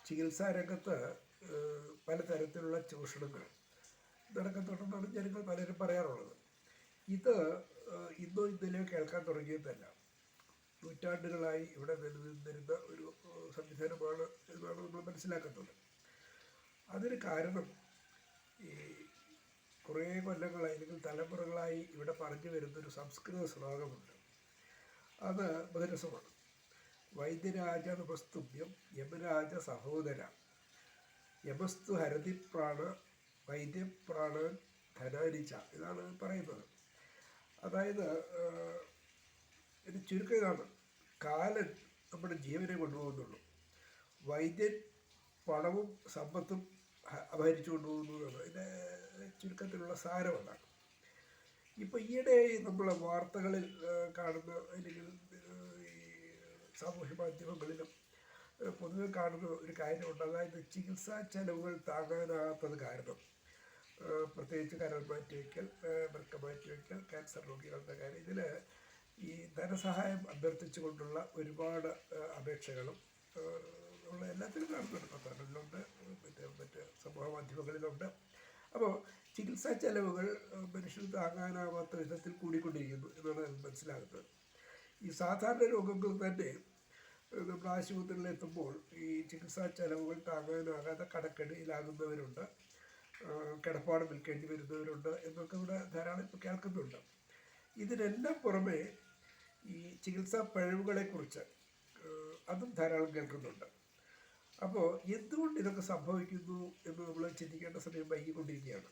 ചികിത്സാ രംഗത്ത് പലതരത്തിലുള്ള ചൂഷണങ്ങൾ നടക്കുന്നുണ്ടെന്നാണ് ജനങ്ങൾ പലരും പറയാറുള്ളത്. ഇത് ഇന്നോ ഇന്നലെയോ കേൾക്കാൻ തുടങ്ങിയതല്ല. നൂറ്റാണ്ടുകളായി ഇവിടെ നിലനിന്നിരുന്ന ഒരു സംവിധാനമാണ് എന്നാണ് നമ്മൾ മനസ്സിലാക്കുന്നത്. അതിന് കാരണം ഈ കുറേ കൊല്ലങ്ങളായി അല്ലെങ്കിൽ തലമുറകളായി ഇവിടെ പറഞ്ഞു വരുന്നൊരു സംസ്കൃത ശ്ലോകമുണ്ട്. അത് ബഹുരസമാണ്. വൈദ്യരാജ നമസ്തുഭ്യം യമരാജ സഹോദര യമസ്തു ഹരതിപ്രാണ വൈദ്യപ്രാണൻ ധനാനിച്ച, ഇതാണ് പറയുന്നത്. അതായത് ഇത് ചുരുക്കം ഇതാണ്: കാലൻ നമ്മുടെ ജീവനെ കൊണ്ടുപോകുന്നുള്ളൂ, വൈദ്യൻ പണവും സമ്പത്തും അപഹരിച്ചു കൊണ്ടുപോകുന്നു എന്നാണ് ഇതിൻ്റെ ചുരുക്കത്തിലുള്ള സാരം. അതാണ് ഇപ്പോൾ ഈയിടെ നമ്മൾ വാർത്തകളിൽ കാണുന്ന, അല്ലെങ്കിൽ ഈ സാമൂഹ്യ മാധ്യമങ്ങളിലും പൊതുവെ കാണുന്ന ഒരു കാര്യമുണ്ട്. അതായത് ചികിത്സാ ചെലവുകൾ താങ്ങാനാകാത്തത് കാരണം, പ്രത്യേകിച്ച് കരൾ മാറ്റിവെക്കൽ, വൃക്ക മാറ്റിവെക്കൽ, ക്യാൻസർ രോഗികളുടെ കാര്യം, ഇതിൽ ഈ ധനസഹായം അഭ്യർത്ഥിച്ചുകൊണ്ടുള്ള ഒരുപാട് അപേക്ഷകളും ഉള്ള എല്ലാത്തിലും കാണുന്നുണ്ട്. പത്രങ്ങളിലുണ്ട്, മറ്റ് സമൂഹ മാധ്യമങ്ങളിലുണ്ട്. അപ്പോൾ ചികിത്സാ ചെലവുകൾ മനുഷ്യന് താങ്ങാനാവാത്ത വിധത്തിൽ കൂടിക്കൊണ്ടിരിക്കുന്നു എന്നാണ് മനസ്സിലാകുന്നത്. ഈ സാധാരണ രോഗങ്ങൾ തന്നെ നമ്മൾ ആശുപത്രിയിൽ എത്തുമ്പോൾ ഈ ചികിത്സാ ചെലവുകൾ താങ്ങാനാകാതെ കടക്കെണിയിലാകുന്നവരുണ്ട്, കിടപ്പാട് വിൽക്കേണ്ടി വരുന്നവരുണ്ട് എന്നൊക്കെ ഇവിടെ ധാരാളം ഇപ്പോൾ കേൾക്കുന്നുണ്ട്. ഇതിനെല്ലാം പുറമെ ഈ ചികിത്സാ പിഴവുകളെക്കുറിച്ച് അതും ധാരാളം കേൾക്കുന്നുണ്ട്. അപ്പോൾ എന്തുകൊണ്ട് ഇതൊക്കെ സംഭവിക്കുന്നു എന്ന് നമ്മൾ ചിന്തിക്കേണ്ട സമയം വൈകിക്കൊണ്ടിരിക്കുകയാണ്.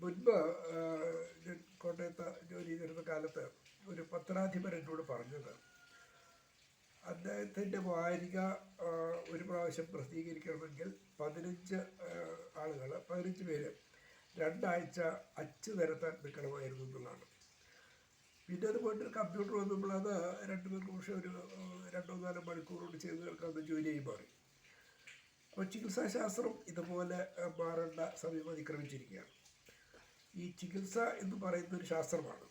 മുൻപ് ഞാൻ കോട്ടയത്ത് ജോലി ചെയ്തിരുന്ന കാലത്ത് ഒരു പത്രാധിപർ എന്നോട് പറഞ്ഞത്, അദ്ദേഹത്തിൻ്റെ വാരിക ഒരു പ്രാവശ്യം പ്രസിദ്ധീകരിക്കണമെങ്കിൽ 15 പേര് 2 ആഴ്ച അച്ചു നിരത്താൻ നിൽക്കണമായിരുന്നു എന്നുള്ളതാണ്. പിന്നെ അതുപോലെ കമ്പ്യൂട്ടർ വന്നപ്പോൾ അത് 2 നിമിഷം ഒരു 2-4 മണിക്കൂർ കൊണ്ട് ചെയ്ത് തീർക്കാവുന്ന ജോലിയായി മാറി. അപ്പോൾ ചികിത്സാശാസ്ത്രം ഇതുപോലെ മാറേണ്ട സമയം അതിക്രമിച്ചിരിക്കുകയാണ്. ഈ ചികിത്സ എന്ന് പറയുന്നൊരു ശാസ്ത്രമാണ്.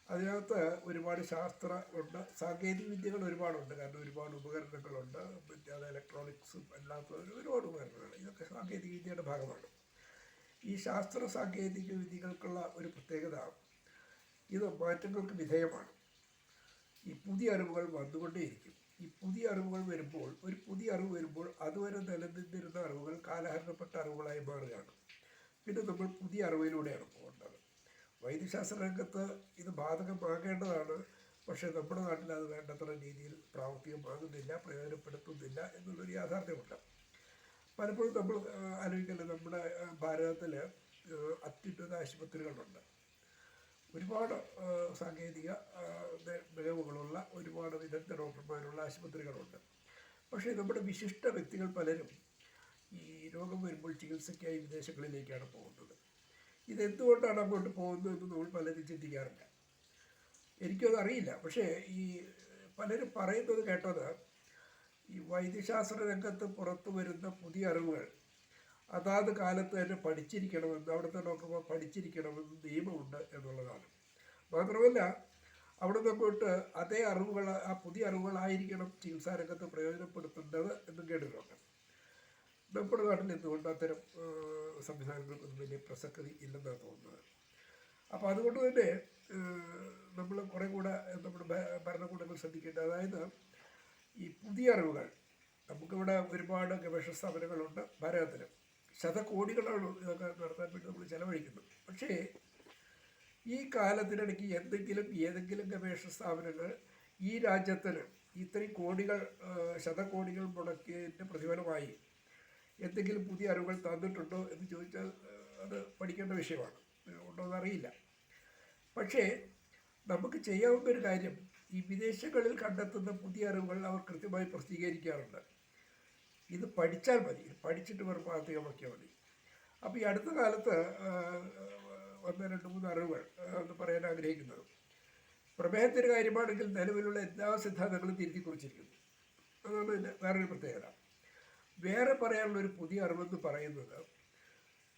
അതിനകത്ത് ഒരുപാട് ശാസ്ത്രമുണ്ട്, സാങ്കേതിക വിദ്യകൾ ഒരുപാടുണ്ട്. കാരണം ഒരുപാട് ഉപകരണങ്ങളുണ്ട്, പിന്നെ അത് ഇലക്ട്രോണിക്സും അല്ലാത്ത ഒരുപാട് ഉപകരണങ്ങൾ, ഇതൊക്കെ സാങ്കേതിക വിദ്യയുടെ ഭാഗമാണ്. ഈ ശാസ്ത്ര സാങ്കേതിക വിദ്യകൾക്കുള്ള ഒരു പ്രത്യേകത, ഇത് മാറ്റങ്ങൾക്ക് വിധേയമാണ്. ഈ പുതിയ അറിവുകൾ വന്നുകൊണ്ടേയിരിക്കും. ഈ പുതിയ അറിവുകൾ വരുമ്പോൾ, ഒരു പുതിയ അറിവ് വരുമ്പോൾ അതുവരെ നിലനിന്നിരുന്ന അറിവുകൾ കാലഹരണപ്പെട്ട അറിവുകളായി മാറുകയാണ്. പിന്നെ നമ്മൾ പുതിയ അറിവിലൂടെയാണ് പോകേണ്ടത്. വൈദ്യശാസ്ത്ര രംഗത്ത് ഇത് ബാധകമാകേണ്ടതാണ്. പക്ഷേ നമ്മുടെ നാട്ടിൽ അത് വേണ്ടത്ര രീതിയിൽ പ്രാവർത്തികമാകുന്നില്ല, പ്രയോജനപ്പെടുത്തുന്നില്ല എന്നുള്ളൊരു യാഥാർത്ഥ്യമുണ്ട്. പലപ്പോഴും നമ്മൾ ആലോചിക്കേണ്ടത്, നമ്മുടെ ഭാരതത്തിൽ അത്യുന്നത ആശുപത്രികളുണ്ട്, ഒരുപാട് സാങ്കേതിക മികവുകളുള്ള ഒരുപാട് വിദഗ്ധ ഡോക്ടർമാരുള്ള ആശുപത്രികളുണ്ട്. പക്ഷേ നമ്മുടെ വിശിഷ്ട വ്യക്തികൾ പലരും ഈ രോഗം വരുമ്പോൾ ചികിത്സയ്ക്കായി വിദേശങ്ങളിലേക്കാണ് പോകുന്നത്. ഇതെന്തുകൊണ്ടാണ് അങ്ങോട്ട് പോകുന്നതെന്ന് നമ്മൾ പലരും ചിന്തിക്കാറില്ല. എനിക്കത് അറിയില്ല. പക്ഷേ ഈ പലരും പറയുന്നത് കേട്ടത്, ഈ വൈദ്യശാസ്ത്ര രംഗത്ത് പുറത്തു വരുന്ന പുതിയ അറിവുകൾ അതാത് കാലത്ത് തന്നെ പഠിച്ചിരിക്കണമെന്ന്, അവിടുത്തെ ഡോക്ടർമാർ പഠിച്ചിരിക്കണമെന്ന് നിയമമുണ്ട് എന്നുള്ളതാണ്. മാത്രമല്ല അവിടെ അങ്ങോട്ട് അതേ അറിവുകൾ, ആ പുതിയ അറിവുകളായിരിക്കണം ചികിത്സാ രംഗത്ത് പ്രയോജനപ്പെടുത്തേണ്ടത് എന്നും കേട്ടിട്ടുണ്ട്. നമ്മുടെ നാട്ടിൽ എന്തുകൊണ്ട് അത്തരം സംവിധാനങ്ങൾക്കൊന്നും വലിയ പ്രസക്തി ഇല്ലെന്നാണ് തോന്നുന്നത്. അപ്പോൾ അതുകൊണ്ട് തന്നെ നമ്മൾ കുറേ കൂടെ നമ്മുടെ ഭരണകൂടങ്ങൾ ശ്രദ്ധിക്കേണ്ടത്, അതായത് ഈ പുതിയ അറിവുകൾ, നമുക്കിവിടെ ഒരുപാട് ഗവേഷണ സ്ഥാപനങ്ങളുണ്ട് ഭാരതത്തിൽ, ശതകോടികളാണ് ഇതൊക്കെ നടത്താൻ വേണ്ടി നമ്മൾ ചെലവഴിക്കുന്നത്. പക്ഷേ ഈ കാലത്തിനിടയ്ക്ക് ഏതെങ്കിലും ഗവേഷണ സ്ഥാപനങ്ങൾ ഈ രാജ്യത്തിന് ഇത്രയും കോടികൾ, ശതകോടികൾ മുടക്കിയതിൻ്റെ പ്രതിഫലമായി എന്തെങ്കിലും പുതിയ അറിവുകൾ തന്നിട്ടുണ്ടോ എന്ന് ചോദിച്ചാൽ അത് പഠിക്കേണ്ട വിഷയമാണ്, ഉണ്ടോ എന്നറിയില്ല. പക്ഷേ നമുക്ക് ചെയ്യാവുന്ന ഒരു കാര്യം, ഈ വിദേശങ്ങളിൽ കണ്ടെത്തുന്ന പുതിയ അറിവുകൾ അവർ കൃത്യമായി പ്രസിദ്ധീകരിക്കാറുണ്ട്. ഇത് പഠിച്ചാൽ മതി, പഠിച്ചിട്ട് വെറും പ്രാവർത്തികമാക്കിയാൽ മതി. അപ്പോൾ ഈ അടുത്ത കാലത്ത് വന്ന 2-3 അറിവുകൾ എന്ന് പറയാൻ ആഗ്രഹിക്കുന്നത്, പ്രമേഹത്തിൻ്റെ കാര്യമാണെങ്കിൽ നിലവിലുള്ള എല്ലാ സിദ്ധാന്തങ്ങളും തിരുത്തി കുറിച്ചിരിക്കുന്നു. അതാണ് ഇതിൻ്റെ വേറൊരു പ്രത്യേകത. വേറെ പറയാനുള്ളൊരു പുതിയ അറിവെന്ന് പറയുന്നത്,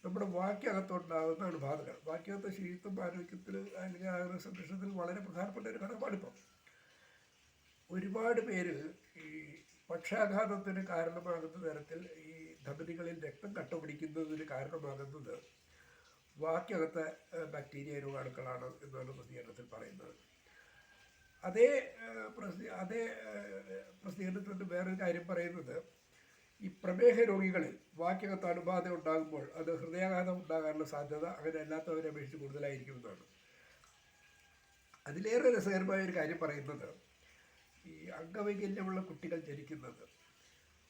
നമ്മുടെ വാക്യകത്തുണ്ടാകുന്ന അണുബാധകൾ, വാക്യകത്ത് ശുചിത്വം ആരോഗ്യത്തിൽ അല്ലെങ്കിൽ ആരോഗ്യ സംരക്ഷണത്തിൽ വളരെ പ്രധാനപ്പെട്ട ഒരു ഘടകമാണിപ്പം. ഒരുപാട് പേര് ഈ പക്ഷാഘാതത്തിന് കാരണമാകുന്ന തരത്തിൽ ഈ ധമനികളിൽ രക്തം കട്ടപിടിക്കുന്നതിന് കാരണമാകുന്നത് വാക്കകത്തെ ബാക്ടീരിയ രോഗാണുക്കളാണ് എന്നാണ് പ്രസിദ്ധീകരണത്തിൽ പറയുന്നത്. അതേ പ്രസിദ്ധീകരണത്തിൽ വേറൊരു കാര്യം പറയുന്നത്, ഈ പ്രമേഹ രോഗികളിൽ വാക്കകത്ത് അണുബാധ ഉണ്ടാകുമ്പോൾ അത് ഹൃദയാഘാതം ഉണ്ടാകാനുള്ള സാധ്യത അങ്ങനെ അല്ലാത്തവരെ അപേക്ഷിച്ച് കൂടുതലായിരിക്കുമെന്നാണ്. അതിലേറെ രസകരമായ ഒരു കാര്യം പറയുന്നത്, ഈ അംഗവൈകല്യമുള്ള കുട്ടികൾ ജനിക്കുന്നത്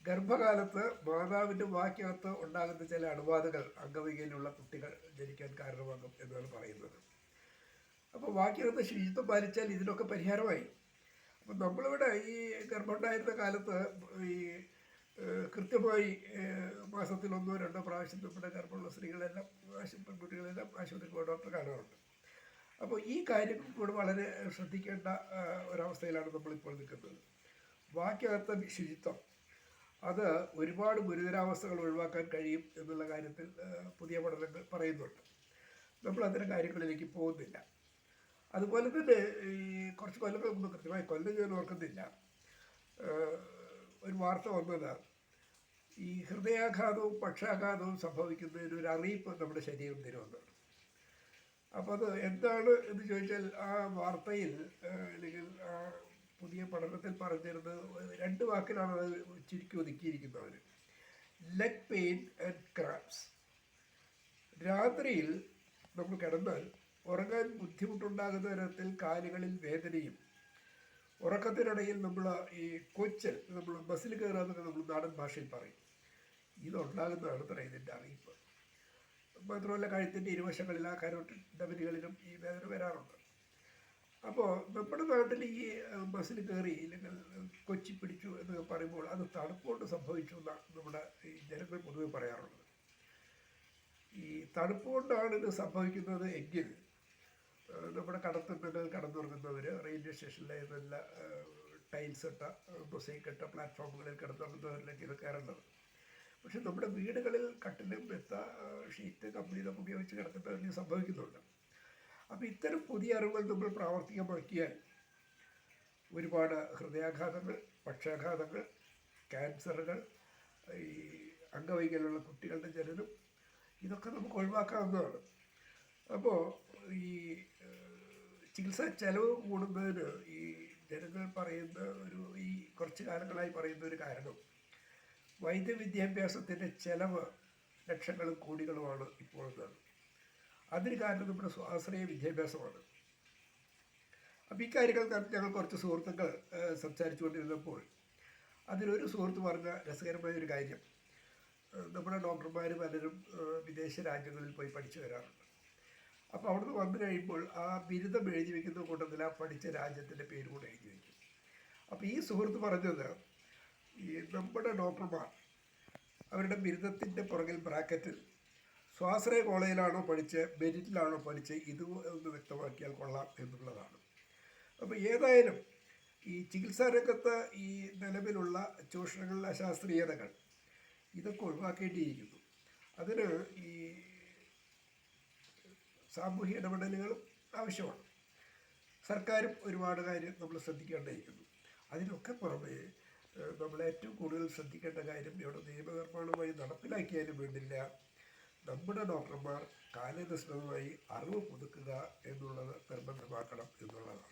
ഗർഭകാലത്ത് മാതാവിൻ്റെ വാക്കകത്ത് ഉണ്ടാകുന്ന ചില അണുബാധകൾ അംഗവൈകല്യമുള്ള കുട്ടികൾ ജനിക്കാൻ കാരണമാകും എന്നാണ് പറയുന്നത്. അപ്പോൾ വാക്കകത്ത് ശുചിത്വം പാലിച്ചാൽ ഇതിനൊക്കെ പരിഹാരമായി. അപ്പം നമ്മളിവിടെ ഈ ഗർഭമുണ്ടായിരുന്ന കാലത്ത് ഈ കൃത്യമായി മാസത്തിൽ 1-2 പ്രാവശ്യം നമ്മുടെ ഗർഭമുള്ള സ്ത്രീകളെല്ലാം പെൺകുട്ടികളെല്ലാം ആശുപത്രിയിൽ പോയി ഡോക്ടറെ കാണാറുണ്ട്. അപ്പോൾ ഈ കാര്യം കൂടെ വളരെ ശ്രദ്ധിക്കേണ്ട ഒരവസ്ഥയിലാണ് നമ്മളിപ്പോൾ നിൽക്കുന്നത്. വാക്കകത്തെ ശുചിത്വം അത് ഒരുപാട് ഗുരുതരാവസ്ഥകൾ ഒഴിവാക്കാൻ കഴിയും എന്നുള്ള കാര്യത്തിൽ പുതിയ പഠനങ്ങൾ പറയുന്നുണ്ട്. നമ്മൾ അത്തരം കാര്യങ്ങളിലേക്ക് പോകുന്നില്ല. അതുപോലെ തന്നെ ഈ കുറച്ച് കൊല്ലങ്ങൾ മുമ്പ്, കൃത്യമായി കൊല്ലം ഞാൻ ഓർക്കുന്നില്ല, ഒരു വാർത്ത വന്നത് ഈ ഹൃദയാഘാതവും പക്ഷാഘാതവും സംഭവിക്കുന്നതിന് ഒരു അറിയിപ്പ് നമ്മുടെ ശരീരം തരുമെന്നാണ്. അപ്പോൾ അത് എന്താണ് എന്ന് ചോദിച്ചാൽ, ആ വാർത്തയിൽ അല്ലെങ്കിൽ ആ പുതിയ പഠനത്തിൽ പറഞ്ഞിരുന്നത് 2 വാക്കിലാണ് അത് ചുരുക്കി ഒതുക്കിയിരിക്കുന്നവർ. Leg pain and cramps. രാത്രിയിൽ നമ്മൾ കിടന്നാൽ ഉറങ്ങാൻ ബുദ്ധിമുട്ടുണ്ടാകുന്ന തരത്തിൽ കാലുകളിൽ വേദനയും, ഉറക്കത്തിനിടയിൽ നമ്മൾ ഈ കൊച്ചൽ, നമ്മൾ ബസ്സിൽ കയറാന്നൊക്കെ നമ്മൾ നാടൻ ഭാഷയിൽ പറയും, ഇതുണ്ടാകുന്നതാണ് അത്ര ഇതിൻ്റെ അറിയിപ്പ്. മാത്രമല്ല കഴുത്തിൻ്റെ ഇരുവശങ്ങളിൽ ആ ധമനികളിലും ഈ വേദന വരാറുണ്ട്. അപ്പോൾ നമ്മുടെ നാട്ടിൽ ഈ ബസ്സിൽ കയറി ഇല്ലെങ്കിൽ കൊച്ചി പിടിച്ചു എന്നൊക്കെ പറയുമ്പോൾ അത് തണുപ്പുകൊണ്ട് സംഭവിച്ചു എന്നാണ് നമ്മുടെ ഈ ജനങ്ങൾ പൊതുവെ പറയാറുള്ളത്. ഈ തണുപ്പ് കൊണ്ടാണ് ഇത് സംഭവിക്കുന്നത് എങ്കിൽ നമ്മുടെ കടത്തുന്നകൾ കടന്നുറങ്ങുന്നവർ റെയിൽവേ സ്റ്റേഷനിലെ നല്ല ടൈൽസ് ഇട്ട മൊസൈക്ക് ഇട്ട പ്ലാറ്റ്ഫോമുകളിൽ കിടന്നുറങ്ങുന്നവരിലേക്ക് ഇത് കയറേണ്ടത്. പക്ഷെ നമ്മുടെ വീടുകളിൽ കട്ടിലും മെത്ത ഷീറ്റ് കമ്പിളിയിലൊക്കെ ഉപയോഗിച്ച് കിടക്കുന്നവരിൽ സംഭവിക്കുന്നുണ്ട്. അപ്പോൾ ഇത്തരം പുതിയ അറിവുകൾ നമ്മൾ പ്രാവർത്തികമാക്കിയാൽ ഒരുപാട് ഹൃദയാഘാതങ്ങൾ, പക്ഷാഘാതങ്ങൾ, ക്യാൻസറുകൾ, ഈ അംഗവൈകല്യമുള്ള കുട്ടികളുടെ ജനനം, ഇതൊക്കെ നമുക്ക് ഒഴിവാക്കാവുന്നതാണ്. അപ്പോൾ ഈ ചികിത്സാ ചെലവ് കൂടുന്നതിന് ഈ ജനങ്ങൾ പറയുന്ന ഈ കുറച്ച് കാലങ്ങളായി പറയുന്ന ഒരു കാരണം, വൈദ്യവിദ്യാഭ്യാസത്തിൻ്റെ ചെലവ് ലക്ഷങ്ങളും കോടികളുമാണ് ഇപ്പോൾ എന്നാണ്. അതിന് കാരണം നമ്മുടെ സ്വാശ്രയ വിദ്യാഭ്യാസമാണ്. അപ്പോൾ ഇക്കാര്യങ്ങൾ ഞങ്ങൾ കുറച്ച് സുഹൃത്തുക്കൾ സംസാരിച്ചു കൊണ്ടിരുന്നപ്പോൾ അതിലൊരു സുഹൃത്ത് പറഞ്ഞ രസകരമായ ഒരു കാര്യം, നമ്മുടെ ഡോക്ടർമാർ പലരും വിദേശ രാജ്യങ്ങളിൽ പോയി പഠിച്ചു വരാറുണ്ട്. അപ്പോൾ അവിടുന്ന് വന്നു കഴിയുമ്പോൾ ആ ബിരുദം എഴുതി വയ്ക്കുന്ന കൂട്ടത്തിൽ ആ പഠിച്ച രാജ്യത്തിൻ്റെ പേര് കൂടെ എഴുതി വയ്ക്കും. അപ്പോൾ ഈ സുഹൃത്ത് പറഞ്ഞത്, ഈ നമ്മുടെ ഡോക്ടർമാർ അവരുടെ ബിരുദത്തിൻ്റെ പുറകിൽ ബ്രാക്കറ്റിൽ സ്വാശ്രയ കോളേജിലാണോ പഠിച്ച്, മെരിറ്റിലാണോ പഠിച്ച്, ഇത് ഒന്ന് വ്യക്തമാക്കിയാൽ കൊള്ളാം എന്നുള്ളതാണ്. അപ്പോൾ ഏതായാലും ഈ ചികിത്സാ രംഗത്ത് ഈ നിലവിലുള്ള ചൂഷണങ്ങൾ, അശാസ്ത്രീയതകൾ, ഇതൊക്കെ ഒഴിവാക്കേണ്ടിയിരിക്കുന്നു. അതിന് ഈ സാമൂഹിക ഇടപെടലുകളും ആവശ്യമാണ്. സർക്കാരും ഒരുപാട് കാര്യം നമ്മൾ ശ്രദ്ധിക്കേണ്ടിയിരിക്കുന്നു. അതിനൊക്കെ പുറമെ നമ്മൾ ഏറ്റവും കൂടുതൽ ശ്രദ്ധിക്കേണ്ട കാര്യം, ഇവിടെ നിയമനിർമ്മാണമായി നടപ്പിലാക്കിയാലും വേണ്ടില്ല, നമ്മുടെ ഡോക്ടർമാർ കാലാനുസൃതമായി അറിവ് പുതുക്കുക എന്നുള്ളത് നിർബന്ധമാക്കണം എന്നുള്ളതാണ്.